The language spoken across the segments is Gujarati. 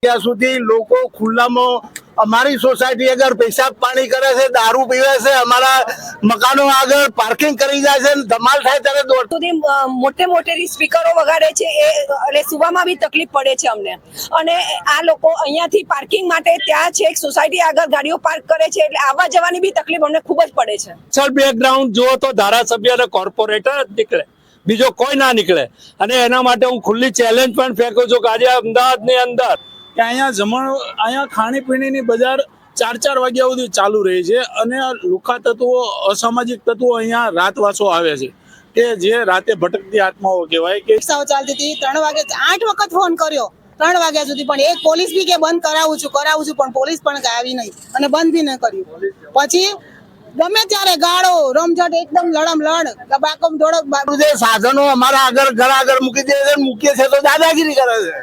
ત્યાં સુધી લોકો ખુલ્લામાં અમારી સોસાયટી આગળ પેશાબ પાણી કરે છે, દારૂ પીવે છે, અમારા મકાનો આગળ પાર્કિંગ કરી જાય છે, ધમાલ થાય ત્યારે દોડ સુધી મોટે મોટે સ્પીકરો વગાડે છે એટલે સુવામાં બી તકલીફ પડે છે અમને. અને આ લોકો અહીંયાથી પાર્કિંગ માટે ત્યાં છે સોસાયટી આગળ ગાડીઓ પાર્ક કરે છે એટલે આવવા જવાની બી તકલીફ અમને ખૂબ જ પડે છે. સર બેકગ્રાઉન્ડ જુઓ તો ધારાસભ્ય અને કોર્પોરેટર જ નીકળે, બીજો કોઈ ના નીકળે. અને એના માટે હું ખુલ્લી ચેલેન્જ પણ ફેંકું છું કે આજે અમદાવાદની અંદર કે અહીંયા ખાણીપીણીની બજાર 4 વાગ્યા સુધી ચાલુ રહી છે અને લુખા તત્વો, અસામાજિક તત્વો અહીંયા રાતવાસો આવે છે કે જે રાતે ભટકતી આત્માઓ કહેવાય. કે રિક્ષાઓ ચાલતી હતી 3 વાગે 8 વખત ફોન કર્યો 3 વાગ્યા સુધી, પણ એક પોલીસ બી કે બંધ કરાવું છું પણ પોલીસ પણ આવી નહીં અને બંધ બી ન કર્યું. પછી ગમે ત્યારે ગાળો રમઝટ એકદમ લડમ બાકમ દોડક જે સાધનો અમારા આગળ ઘર આગળ મૂકી દે છે, મૂકીએ છે તો દાદાગીરી કરે છે.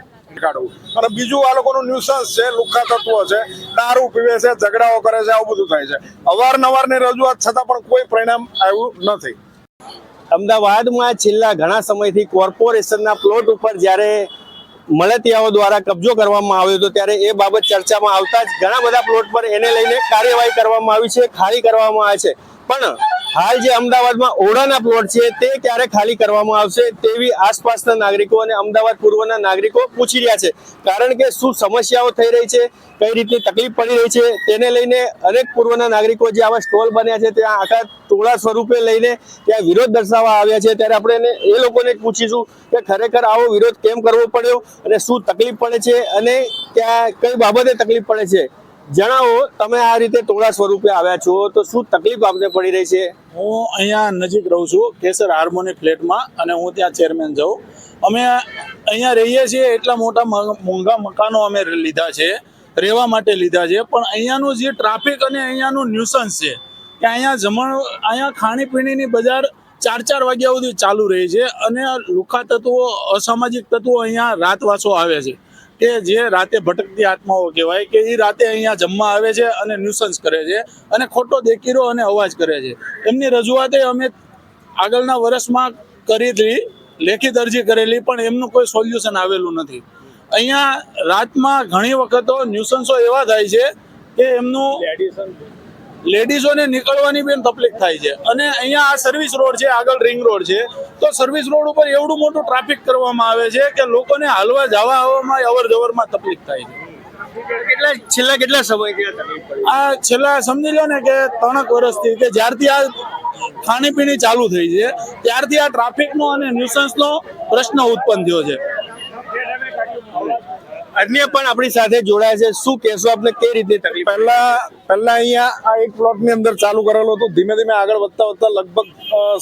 અને બીજું આ લોકોનું ન્યુસન્સ છે, લુખ્ખા તત્વો છે, દારૂ પીવે છે, ઝઘડાઓ કરે છે, આવું બધું થાય છે. અવારનવારની રજૂઆત છતાં પણ કોઈ પરિણામ આવ્યું નથી. અમદાવાદમાં છેલ્લા ઘણા સમયથી કોર્પોરેશનના પ્લોટ ઉપર જ્યારે મળતિયાઓ દ્વારા કબજો કરવામાં આવ્યો હતો ત્યારે એ બાબત ચર્ચામાં આવતા જ ઘણા બધા પ્લોટ પર એને લઈને કાર્યવાહી કરવામાં આવી છે, ખાલી કરવામાં આવે છે. પણ હાલ જે અમદાવાદમાં ઓઢાના પ્લોટ છે તે ક્યારે ખાલી કરવામાં આવશે તેવી આસપાસના નાગરિકો અને અમદાવાદ પૂર્વના નાગરિકો પૂછી રહ્યા છે. કારણ કે શું સમસ્યાઓ થઈ રહી છે, કઈ રીતની તકલીફ પડી રહી છે તેને લઈને અનેક પૂર્વના નાગરિકો જે આવા સ્ટોલ બન્યા છે ત્યાં આખા ટોળા સ્વરૂપે લઈને ત્યાં વિરોધ દર્શાવવા આવ્યા છે. ત્યારે આપણે એ લોકોને પૂછીશું કે ખરેખર આવો વિરોધ કેમ કરવો પડ્યો અને શું તકલીફ પડે છે અને ત્યાં કઈ બાબતે તકલીફ પડે છે. જણાવો, તમે આ રીતે ટોળા સ્વરૂપે આવ્યા છો તો શું તકલીફ આપને પડી રહી છે? હું અહીંયા નજીક રહું છું કેસર હાર્મોની ફ્લેટમાં અને હું ત્યાં ચેરમેન છું. અમે અહીંયા રહીએ છીએ, એટલા મોટા મોંઘા મકાનો અમે લીધા છે, રહેવા માટે લીધા છે. પણ અહીંયાનું જે ટ્રાફિક અને અહીંયાનું ન્યુસન્સ છે કે અહીંયા ખાણીપીણીની બજાર 4 વાગ્યા સુધી ચાલુ રહી છે અને લુખ્ખા તત્વો, અસામાજિક તત્વો અહીંયા રાતવાસો આવે છે કે જે રાતે ભટકતી આત્માઓ કહેવાય. કે એ રાતે અહીંયા જમવા આવે છે અને ન્યુસન્સ કરે છે અને ખોટો દેખીરો અને અવાજ કરે છે. એમની રજૂઆતે અમે આગળના વર્ષમાં કરી હતી, લેખિત અરજી કરેલી, પણ એમનું કોઈ સોલ્યુશન આવેલું નથી. અહીંયા રાતમાં ઘણી વખતો ન્યુસન્સો એવા થાય છે કે એમનું લેડીઝોને નીકળવાની પણ તકલીફ થાય છે. અને અહીંયા આ સર્વિસ રોડ છે, આગળ રિંગ રોડ છે, તો સર્વિસ રોડ ઉપર એવડું મોટું ટ્રાફિક કરવામાં આવે છે કે લોકોને હાલવા જવા આવવામાં અવર જવરમાં તકલીફ થાય છે. છેલ્લા કેટલા સમયથી આ છેલ્લા સમજી લો ને કે 3 વર્ષથી કે જ્યારથી આ ખાણીપીણી ચાલુ થઈ છે ત્યારથી આ ટ્રાફિકનો અને ન્યુસન્સનો પ્રશ્ન ઉત્પન્ન થયો છે. અન્ય પણ આપણી સાથે જોડાયા છે, શું કહેશો આપને કઈ રીતે તકલીફ? પહેલા અહીંયા આ એક પ્લોટની અંદર ચાલુ કરેલું હતું. ધીમે ધીમે આગળ વધતા લગભગ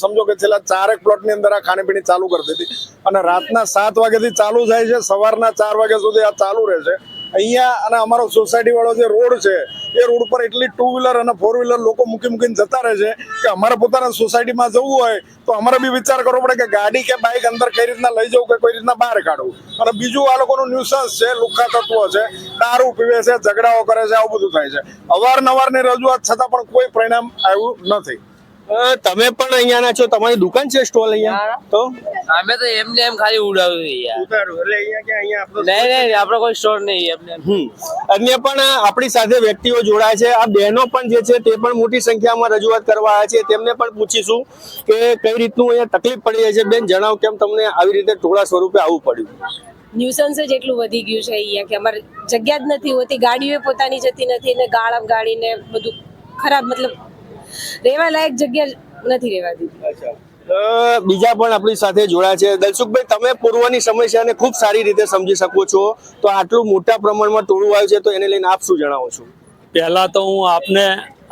સમજો કે છેલ્લા 4 પ્લોટની અંદર આ ખાણીપીણી ચાલુ કરતી હતી અને રાતના 7 વાગ્યાથી ચાલુ થાય છે, સવારના 4 વાગ્યા સુધી આ ચાલુ રહે છે. અહીંયા અને અમારો સોસાયટી વાળો જે રોડ છે એ રોડ પર એટલી 2 વ્હીલર અને 4 વ્હીલર લોકો મૂકીને જતા રહે છે કે અમારે પોતાના સોસાયટીમાં જવું હોય તો અમારે બી વિચાર કરવો પડે કે ગાડી કે બાઇક અંદર કઈ રીતના લઈ જવું કે કોઈ રીતના બહાર કાઢવું. અને બીજું આ લોકોનું ન્યુસન્સ છે, લુખ્ખા તત્વો છે, દારૂ પીવે છે, ઝઘડાઓ કરે છે, આવું બધું થાય છે. અવારનવારની રજૂઆત છતાં પણ કોઈ પરિણામ આવ્યું નથી. તમે પણ અહીંયાના છો, તમારી દુકાન છે, સ્ટોલ અહીંયા? તો અમે તો એમને એમ ખાલી ઉડાવ્યું એટલે અહીંયા કે અહીંયા આપણો નહીં આપણો કોઈ સ્ટોર નહીં એમને. અન્ય પણ આપણી સાથે વ્યક્તિઓ જોડાયા છે. આ બહેનો પણ જે છે તે પણ મોટી સંખ્યામાં રજૂઆત કરવા આવ્યા છે. તેમને પણ પૂછીશું કે કઈ રીતનું અહીંયા તકલીફ પડી રહી છે. બેન, જણાવો, કેમ તમને આવી રીતે ટોળા સ્વરૂપે આવવું પડ્યું? ન્યુસન્સ જ એટલું વધી ગયું છે અહીંયા કે અમારે જગ્યા જ નથી હોતી, ગાડીઓ પોતાની જતી નથી ને ગાડીને બધું ખરાબ, મતલબ રહેવા લાયક જગ્યા નથી રહેવાતી. બીજા પણ આપણી સાથે જોડાયા છે. દલસુખભાઈ, તમે પૂર્વની સમસ્યાને ખૂબ સારી રીતે સમજી શકો છો, તો આટલું મોટા પ્રમાણમાં ટોળું આવ્યું છે તો એને લઈને આપ શું જણાવો છો? પહેલા તો હું આપને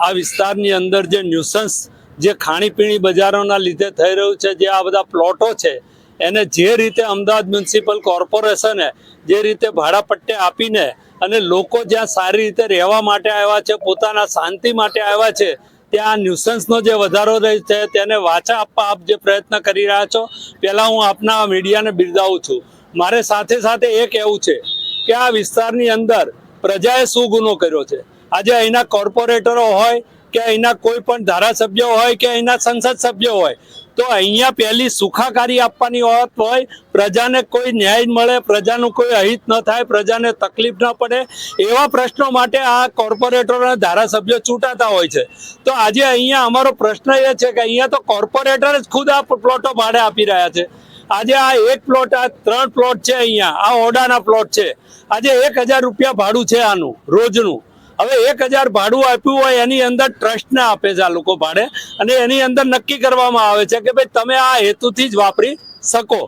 આ વિસ્તારની અંદર જે ન્યુસન્સ, જે ખાણીપીણી બજારોના લીધે થઈ રહ્યું છે, જે આ બધા પ્લોટો છે એને જે રીતે અમદાવાદ મ્યુનિસિપલ કોર્પોરેશને જે રીતે ભાડાપટ્ટે આપીને અને લોકો જ્યાં સારી રીતે રહેવા માટે આવ્યા છે, પોતાના શાંતિ માટે આવ્યા છે, ત્યાં ન્યુસન્સનો જે વધારો રહે છે તેને વાચા આપવા આપ જે પ્રયત્ન કરી રહ્યા છો, પહેલાં હું આપના મીડિયાને બિરદાવું છું. મારે સાથે સાથે એ કહેવું છે કે આ વિસ્તારની અંદર પ્રજાએ શું ગુનો કર્યો છે. આજે અહીંના કોર્પોરેટરો હોય કે અહીંના કોઈ પણ ધારાસભ્યો હોય કે અહીંના સંસદ સભ્યો હોય, તો અહીંયા પહેલી સુખાકારી આપવાની વાત હોય, પ્રજાને કોઈ ન્યાય મળે, પ્રજાનું કોઈ અહિત ન થાય, પ્રજાને તકલીફ ન પડે, એવા પ્રશ્નો માટે આ કોર્પોરેટરો અને ધારાસભ્યો ચૂંટાતા હોય છે. તો આજે અહીંયા અમારો પ્રશ્ન એ છે કે અહીંયા તો કોર્પોરેટર જ ખુદ આ પ્લોટો ભાડે આપી રહ્યા છે. આજે આ એક પ્લોટ, આ 3 પ્લોટ છે અહીંયા, આ ઓડાના પ્લોટ છે. આજે 1000 રૂપિયા ભાડું છે આનું રોજનું. હવે 1000 ભાડું આપ્યું હોય એની અંદર ટ્રસ્ટને આપે છે આ લોકો ભાડે, અને એની અંદર નક્કી કરવામાં આવે છે કે ભાઈ તમે આ હેતુથી જ વાપરી શકો.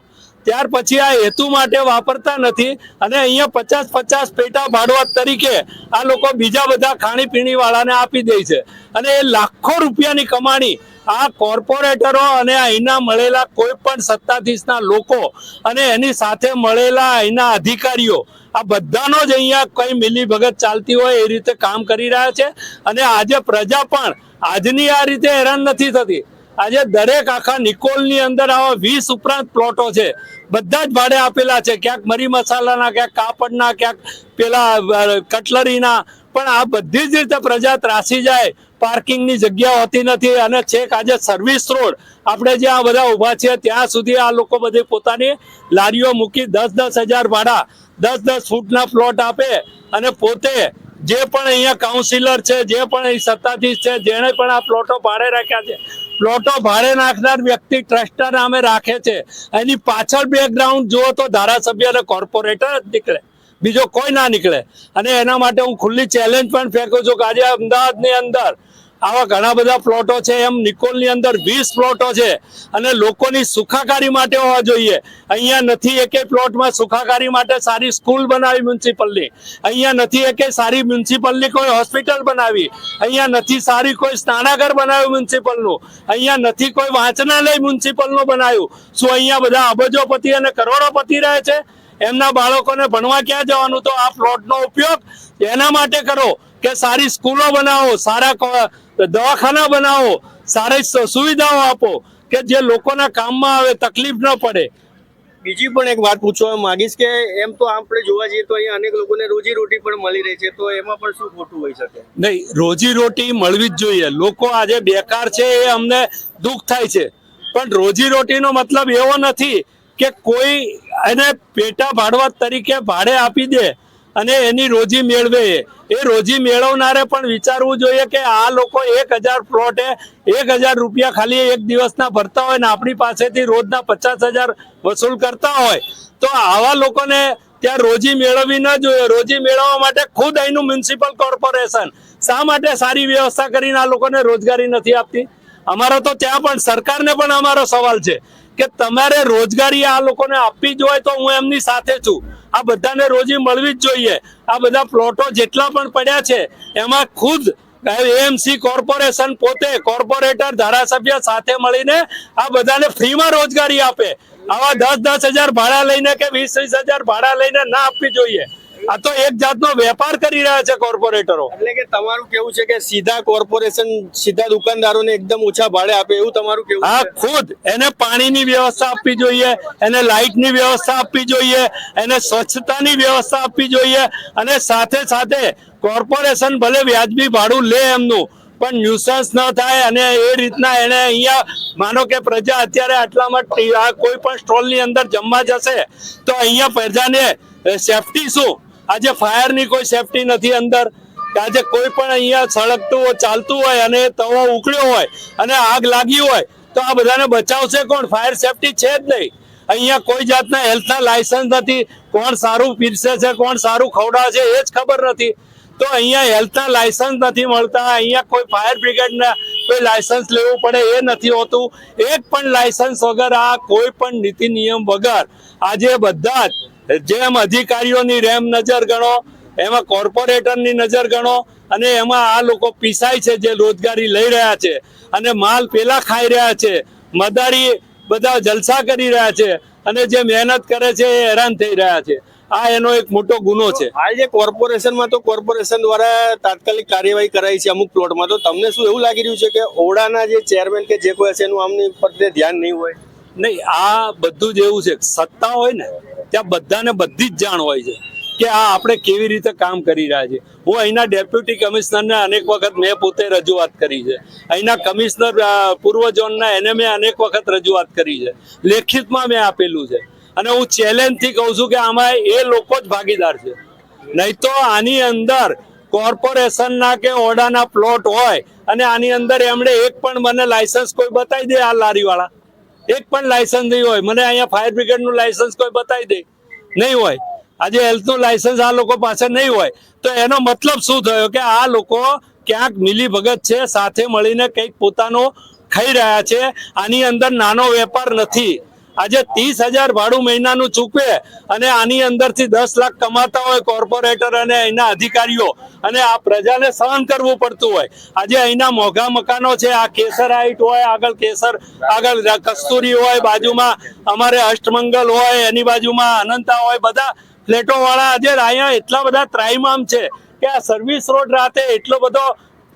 ત્યાર પછી આ હેતુ માટે વાપરતા નથી અને અહીંયા 50 પેટા ભાડવત તરીકે આ લોકો બીજા બધા ખાણીપીણી વાળાને આપી દે છે. અને એ લાખો રૂપિયાની કમાણી આ કોર્પોરેટરો અને અહીંના મળેલા કોઈ પણ સત્તાધીશના લોકો અને એની સાથે મળેલા અહીંના અધિકારીઓ, આ બધાનો જ અહીંયા કઈ મિલીભગત ચાલતી હોય એ રીતે કામ કરી રહ્યા છે. અને આજે પ્રજા પણ આજની આ રીતે હેરાન નથી થતી. આજે દરેક આખા નિકોલની અંદર આવા 20 ઉપરાંત પ્લોટો છે, બધા જ ભાડે આપેલા છે. ક્યાંક મરી મસાલાના, ક્યાંક કાપડના, ક્યાંક પેલા કટલરીના. પણ આ બધી જ રીતે પ્રજા ત્રાસી જાય, પાર્કિંગની જગ્યા હોતી નથી. અને છેક આજે સર્વિસ રોડ આપણે જ્યાં બધા ઊભા છીએ ત્યાં સુધી આ લોકો બધી પોતાની લારીઓ મૂકી 10-10 હજાર ભાડા 10-10 ફૂટના પ્લોટ આપે અને પોતે જે પણ અહીંયા કાઉન્સિલર છે, જે પણ અહીં સત્તાધીશ છે, જેણે પણ આ પ્લોટો ભાડે રાખ્યા છે, પ્લોટો ભાડે નાખનાર વ્યક્તિ ટ્રસ્ટના નામે રાખે છે. એની પાછળ બેકગ્રાઉન્ડ જુઓ તો ધારાસભ્ય અને કોર્પોરેટર જ નીકળે, બીજો કોઈ ના નીકળે. અને એના માટે હું ખુલ્લી ચેલેન્જ પણ ફેંકું છું કે આજે અમદાવાદની અંદર આવા ઘણા બધા પ્લોટો છે, એમ નિકોલની અંદર 20 પ્લોટો છે અને લોકોની સુખાકારી માટે હોવા જોઈએ. અહીંયા નથી એકે પ્લોટમાં સુખાકારી માટે સારી સ્કૂલ બનાવી મ્યુનિસિપલની, અહીંયા નથી એકે સારી મ્યુનિસિપલની કોઈ હોસ્પિટલ બનાવી, અહીંયા નથી સારી કોઈ સ્નાનાગાર બનાવ્યું મ્યુનિસિપલનું, અહીંયા નથી કોઈ વાંચનાલય મ્યુનિસિપલનું બનાવ્યું. શું અહીંયા બધા અબજોપતિ અને કરોડોપતિ રહે છે? એમના બાળકોને ભણવા ક્યાં જવાનું? તો આ પ્લોટનો ઉપયોગ એના માટે કરો કે સારી સ્કૂલો બનાવો, સારા દવાખાના બનાવો, સારી સુવિધાઓ આપો કે જે લોકોના કામમાં આવે, તકલીફ ન પડે. બીજી પણ એક વાત પૂછવા માંગીશ કે એમ તો આપણે જોવા જઈએ તો અહીંયા અનેક લોકોને રોજીરોટી પણ મળી રહી છે, તો એમાં પણ શું ખોટું હોઈ શકે? નહીં, રોજીરોટી મળવી જ જોઈએ. લોકો આજે બેકાર છે એ અમને દુઃખ થાય છે, પણ રોજીરોટીનો મતલબ એવો નથી કે કોઈ એને પેટા ભાડવત તરીકે ભાડે આપી દે અને એની રોજી મેળવે. એ રોજી મેળવનારે પણ વિચારવું જોઈએ કે આ લોકો 1000 પ્લોટે 1000 રૂપિયા ખાલી એક દિવસના ભરતા હોય ને આપણી પાસેથી રોજના 50,000 વસૂલ કરતા હોય, તો આવા લોકોને ત્યાં રોજી મેળવવી ન જોઈએ. રોજી મેળવવા માટે ખુદ અહીંનું મ્યુનિસિપલ કોર્પોરેશન શા માટે સારી વ્યવસ્થા કરીને આ લોકોને રોજગારી નથી આપતી? અમારો તો ત્યાં પણ સરકારને પણ અમારો સવાલ છે કે તમારે રોજગારી આ લોકોને આપવી જ હોય તો હું એમની સાથે છું. આ બધાને રોજી મળવી જ જોઈએ. આ બધા પ્લોટો જેટલા પણ પડ્યા છે એમાં ખુદ એએમસી કોર્પોરેશન પોતે કોર્પોરેટર ધારાસભ્ય સાથે મળીને આ બધાને ફ્રીમાં રોજગારી આપે. આવા 10-10 હજાર ભાડા લઈને કે 20-20 હજાર ભાડા લઈને ના આપવી જોઈએ. આ તો એક જાતનો વેપાર કરી રહ્યા છે કોર્પોરેટરો. એટલે કે તમારું કેવું છે કે સીધા કોર્પોરેશન સીધા દુકાનદારોને એકદમ ઓછા ભાડે આપે, એવું તમારું કેવું? હા, ખુદ એને પાણીની વ્યવસ્થા આપવી જોઈએ, એને લાઇટની વ્યવસ્થા આપવી જોઈએ, એને સ્વચ્છતાની વ્યવસ્થા આપવી જોઈએ અને સાથે સાથે કોર્પોરેશન ભલે વ્યાજબી ભાડું લે એમનું, પણ ન્યુસન્સ ન થાય. અને એ રીતના એને અહીંયા માનો કે પ્રજા અત્યારે આટલામાં કોઈ પણ સ્ટોલની અંદર જમવા જશે તો અહીંયા પ્રજાને સેફટી શું? આજે ફાયરની કોઈ સેફટી નથી અંદર. આજે કોઈ પણ અહીંયા સળગતું હોય, ચાલતું હોય અને તવો ઉકળ્યો હોય અને આગ લાગી હોય તો આ બધાને બચાવશે કોણ? ફાયર સેફટી છે જ નહીં. અહીંયા કોઈ જાતના હેલ્થના લાયસન્સ નથી. કોણ સારું પીરસે છે, કોણ સારું ખવડાવે છે એ જ ખબર નથી. તો અહીંયા હેલ્થના લાયસન્સ નથી મળતા. અહીંયા કોઈ ફાયર બ્રિગેડના કોઈ લાયસન્સ લેવું પડે એ નથી હોતું. એક પણ લાયસન્સ વગર, આ કોઈ પણ નીતિ નિયમ વગર આજે બધા જ જેમ અધિકારીઓની રેમ નજર ગણો, એમાં કોર્પોરેટરની નજર ગણો અને એમાં આ લોકો પીસાય છે જે રોજગારી લઈ રહ્યા છે અને માલ પેલા ખાઈ રહ્યા છે. મદારી બધા જલસા કરી રહ્યા છે અને જે મહેનત કરે છે એ હેરાન થઈ રહ્યા છે. આ એનો એક મોટો ગુનો છે. હાલ જે કોર્પોરેશનમાં તો કોર્પોરેશન દ્વારા તાત્કાલિક કાર્યવાહી કરાઈ છે અમુક પ્લોટમાં, તો તમને શું એવું લાગી રહ્યું છે કે ઓરડાના જે ચેરમેન કે જે કોઈ હશે એનું આમની પર ધ્યાન નહીં હોય? નહીં, આ બધું જ એવું છે. સત્તા હોય ને ત્યાં બધાને બધી જ જાણ હોય છે કે આ આપણે કેવી રીતે કામ કરી રહ્યા છીએ. હું અહીંના ડેપ્યુટી કમિશનરને અનેક વખત મેં પોતે રજૂઆત કરી છે. અહીંના કમિશનર પૂર્વ ઝોનના એને મેં અનેક વખત રજૂઆત કરી છે, લેખિતમાં મેં આપેલું છે. અને હું ચેલેન્જથી કહું છું કે આમાં એ લોકો જ ભાગીદાર છે. નહીં તો આની અંદર કોર્પોરેશનના કે ઓડાના પ્લોટ હોય અને આની અંદર એમણે એક પણ મને લાયસન્સ કોઈ બતાવી દે, આ લારીવાળા એક પણ લાયસન્સ નહીં હોય. મને અહીંયા ફાયર બ્રિગેડનું લાયસન્સ કોઈ બતાવી દે, નહીં હોય. આજે હેલ્થનું લાયસન્સ આ લોકો પાસે નહીં હોય તો એનો મતલબ શું થયો કે આ લોકો ક્યાંક મિલી ભગત છે, સાથે મળીને કંઈક પોતાનો ખાઈ રહ્યા છે. આની અંદર નાનો વેપાર નથી. આજે 30,000 ભાડું મહિનાનું ચૂકવે અને આની અંદરથી 10 લાખ કમાતા હોય કોર્પોરેટર અને એના અધિકારીઓ, અને આ પ્રજાને સહન કરવું પડતું હોય. આજે અહીંના મોંઘા મકાનો છે, આ કેસર હાઇટ હોય, આગળ કેસર, આગળ કસ્તુરી હોય, બાજુમાં અમારે અષ્ટમંગલ હોય, એની બાજુમાં અનંતા હોય, બધા ફ્લેટો વાળા આજે અહીંયા એટલા બધા ત્રાહિમામ છે કે આ સર્વિસ રોડ રાતે એટલો બધો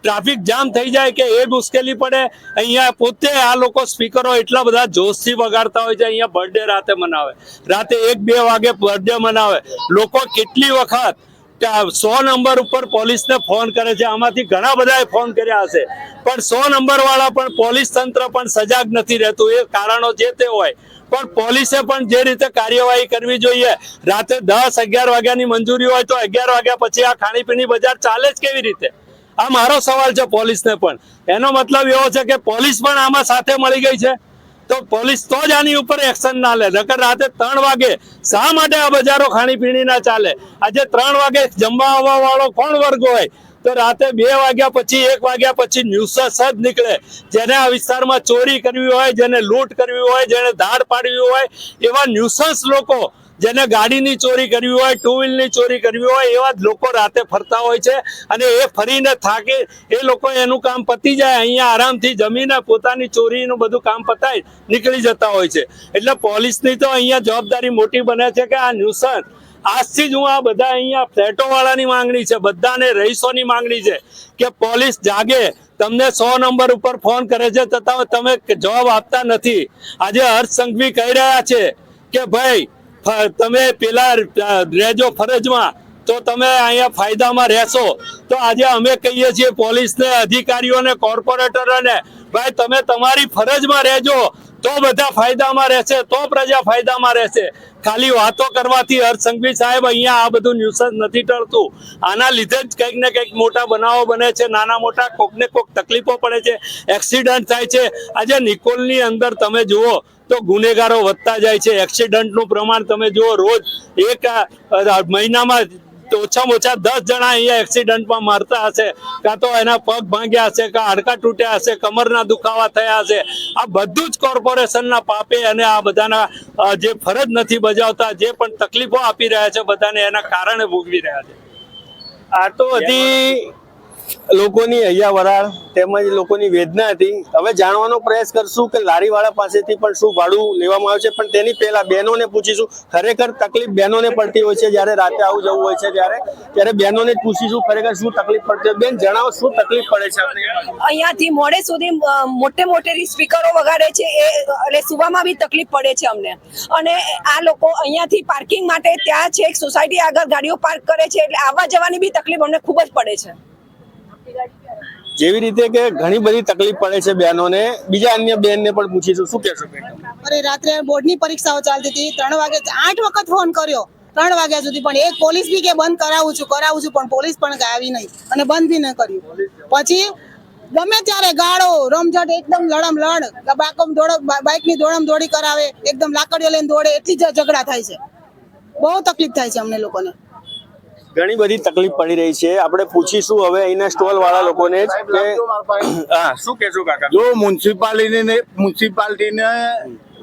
ટ્રાફિક જામ થઈ જાય કે એ મુશ્કેલી પડે. અહીંયા પોતે આ લોકો સ્પીકરો એટલા બધા જોશથી વગાડતા હોય છે. અહીંયા બર્થડે રાતે મનાવે, રાતે 1-2 વાગે બર્થડે મનાવે. લોકો કેટલી વખત 100 નંબર ઉપર પોલીસને ફોન કરે છે. આમાંથી ઘણા બધાએ ફોન કર્યા હશે, પણ 100 નંબર વાળા પણ પોલીસ તંત્ર પણ સજાગ નથી રહેતું. એ કારણો જે તે હોય, પણ પોલીસે પણ જે રીતે કાર્યવાહી કરવી જોઈએ. રાતે 10-11 વાગ્યાની મંજૂરી હોય તો 11 વાગ્યા પછી આ ખાણીપીણી બજાર ચાલે જ કેવી રીતે? આ મારો સવાલ છે પોલીસને પણ. એનો મતલબ એવો છે કે પોલીસ પણ આમાં સાથે મળી ગઈ છે. તો પોલીસ તો જ આની ઉપર એક્શન ના લે. નકર રાતે 3 વાગે શા માટે આ બજારો ખાણીપીણી ના ચાલે? આજે 3 વાગે જમવા આવવા વાળો કોણ વર્ગ હોય તો રાતે 2 વાગ્યા પછી 1 વાગ્યા પછી ન્યુસન્સ જ નીકળે. જેને આ વિસ્તારમાં ચોરી કરવી હોય, જેને લૂંટ કરવી હોય, જેને ધાડ પાડવી હોય, એવા ન્યુસન્સ લોકો, જેને ગાડીની ચોરી કરવી હોય, 2 વ્હીલની ચોરી કરવી હોય, એવા જ લોકો રાતે ફરતા હોય છે. અને એ ફરીને થાકે એ લોકો એનું કામ પતી જાય, અહીંયા આરામથી જમીને પોતાની ચોરીનું બધું કામ પતાવી નીકળી જતા હોય છે. એટલે પોલીસની તો અહીંયા જવાબદારી મોટી બને છે કે આ ન્યુસન્સ આજથી જ હું આ બધા અહીંયા ફ્લેટો વાળાની માંગણી છે, બધાને રહીશોની માંગણી છે કે પોલીસ જાગે. તમને 100 નંબર ઉપર ફોન કરે છે છતાં તમે જવાબ આપતા નથી. આજે હર્ષ સંઘવી કહી રહ્યા છે કે ભાઈ તમે પેલા રહેજો ફરજમાં તો તમે અહીંયા ફાયદામાં રહેશો. તો આજે અમે કહીએ છીએ પોલીસને, અધિકારીઓને, કોર્પોરેટરોને, ભાઈ તમે તમારી ફરજમાં રહેજો તો બધા ફાયદામાં રહેશે, તો પ્રજા ફાયદામાં રહેશે. ખાલી વાતો કરવાથી હર્ષ સંઘવી સાહેબ અહીંયા આ બધું ન્યુસન્સ નથી ટળતું. આના લીધે જ કંઈક ને કંઈક મોટા બનાવો બને છે, નાના મોટા કોકને કોક તકલીફો પડે છે, એક્સિડન્ટ થાય છે. આજે નિકોલની અંદર તમે જુઓ તો ગુનેગારો વધતા જાય છે. એક્સિડન્ટનું પ્રમાણ તમે જુઓ, રોજ એક મહિનામાં ઓછામાં ઓછા 10 જણા અહીંયા એક્સિડન્ટમાં મરતા હશે, કાં તો એના પગ ભાંગ્યા હશે, કાં હાડકા તૂટ્યા હશે, કમરના દુખાવા થયા હશે. આ બધું જ કોર્પોરેશનના પાપે અને આ બધાના જે ફરજ નથી બજાવતા, જે પણ તકલીફો આપી રહ્યા છે બધાને, એના કારણે ભોગવી રહ્યા છે. આ તો હતી લોકોની અહીંયા વરાળ તેમજ લોકોની વેદના હતી. હવે જાણવાનો પ્રયાસ કરશું કે લારીવાળા પાસેથી પણ શું ભાડું લેવામાં આવે છે, પણ તેની પહેલા બહેનોને પૂછીશું. ખરેખર તકલીફ બહેનોને પડતી હોય છે જ્યારે રાતે આવું જવું હોય છે ત્યારે બહેનોને જ પૂછીશું ખરેખર શું તકલીફ પડતી હોય. બેન જણાવો શું તકલીફ પડે છે આપણે? અહીંયાથી મોડે સુધી મોટે સ્પીકરો વગાડે છે, એટલે સુવામાં બી તકલીફ પડે છે અમને. અને આ લોકો અહીંયાથી પાર્કિંગ માટે ત્યાં છે એક સોસાયટી આગળ ગાડીઓ પાર્ક કરે છે, એટલે આવવા જવાની બી તકલીફ અમને ખૂબ જ પડે છે. જેવી રીતે કે ઘણી બધી તકલીફ પડે છે બહેનોને, બીજા અન્ય બહેનને પણ પૂછીશું. શું કહેશો બેન? અરે રાત્રે બોર્ડની પરીક્ષાઓ ચાલતી હતી, 3 વાગે 8 વખત ફોન કર્યો 3 વાગ્યા સુધી, પણ એક પોલીસ બી કે બંધ કરાવું છું, પણ પોલીસ પણ આવી નહીં અને બંધ બી ન કર્યું. પછી ગમે ત્યારે ગાળો રમઝટ, એકદમ લડમ બાઇકની દોડમ દોડી કરાવે, એકદમ લાકડીઓ લઈને દોડે, એટલી જ ઝઘડા થાય છે. બહુ તકલીફ થાય છે અમને લોકોને. ઘણી બધી તકલીફ પડી રહી છે. આપણે પૂછીશું હવે અહીંના સ્ટોલ વાળા લોકોને કે હા શું કહેશો કાકા? જો મ્યુનિસિપાલિટીને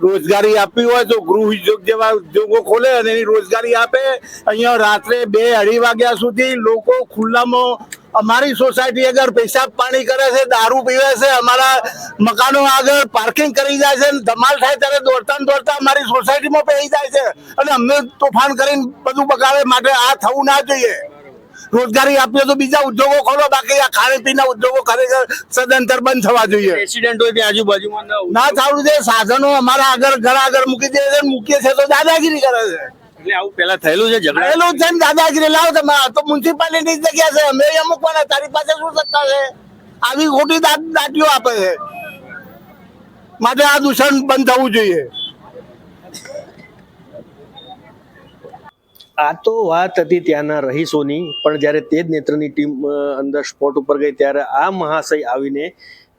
રોજગારી આપવી હોય તો ગૃહ ઉદ્યોગ જેવા ઉદ્યોગો ખોલે અને એની રોજગારી આપે. અહીંયા રાત્રે 2-2:30 વાગ્યા સુધી લોકો ખુલ્લામાં અમારી સોસાયટી આગળ પેશાબ પાણી કરે છે, દારૂ પીવે છે, અમારા મકાનો આગળ પાર્કિંગ કરી જાય છે. ધમાલ થાય ત્યારે દોડતા અમારી સોસાયટીમાં પેઈ જાય છે અને અમને તોફાન કરીને બધું બગાડે. માટે આ થવું ના જોઈએ. રોજગારી આપીએ તો બીજા ઉદ્યોગો ખોલો, બાકી આ ખાણીપીણીના ઉદ્યોગો ખરેખર સદંતર બંધ થવા જોઈએ. એક્સિડન્ટ હોય ત્યાં આજુબાજુમાં ના થવું જોઈએ. સાધનો અમારા આગળ ઘણા આગળ મૂકી દે છે, મૂકીએ છે તો દાદાગીરી કરે છે. એટલે આવું પેલા થયેલું છે ઝઘડા? થયેલું છે ને દાદાગીરી. લાવ તમે તો મ્યુનિસિપાલિટી જગ્યા છે, અમે અહીંયા મૂકવાના, તારી પાસે શું સત્તા છે? આવી ખોટી દાટીઓ આપે છે. માટે આ દૂષણ બંધ થવું જોઈએ. આ તો વાત હતી ત્યાંના રહીશોની, પણ જ્યારે તેજ નેત્રની ટીમ અંદર સ્પોટ ઉપર ગઈ ત્યારે આ મહાશય આવીને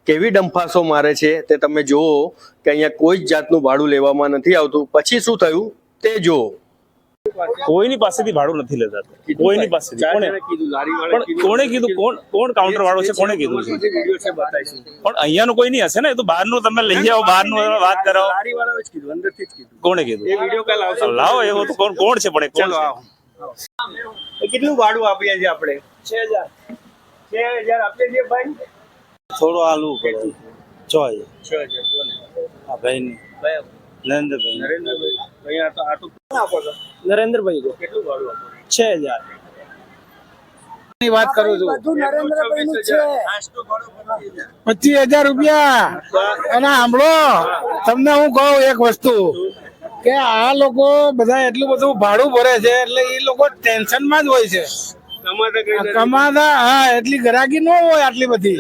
કેવી ડંફાસો મારે છે તે તમે જુઓ કે અહીંયા કોઈ જ જાતનું ભાડું લેવામાં નથી આવતું. પછી શું થયું તે જુઓ. કોઈની પાસેથી ભાડું નથી લેતા, કોઈની પાસેથી. કોણે કીધું? કોણ કાઉન્ટર વાળો છે? કોણે કીધું છે? પણ અહીંયાનું કોઈ નહીં હશે ને, એ તો બહારનું તમે લઈ આવો, બહારનું વાત કરાવો. કોણે કીધું? લાવો એવો તો કોણ છે? પણ કોણ છે? કેટલું ભાડું આપીએ છીએ આપણે? 6,000 આપીએ છીએ ભાઈ. થોડું હાલવું પડે. 6,000. હા ભાઈ નરેન્દ્રભાઈ. અહીંયા તો આ તો કોણ આપો છો? નરેન્દ્રભાઈ કેટલું ભાડું આપો? 6,000. વાત કરું છું 25,000 રૂપિયા. અને સાંભળો, તમને હું કહું એક વસ્તુ કે આ લોકો બધા એટલું બધું ભાડું ભરે છે એટલે એ લોકો ટેન્શનમાં જ હોય છે. કમાતા, હા, એટલી ગ્રાહકી ન હોય આટલી બધી.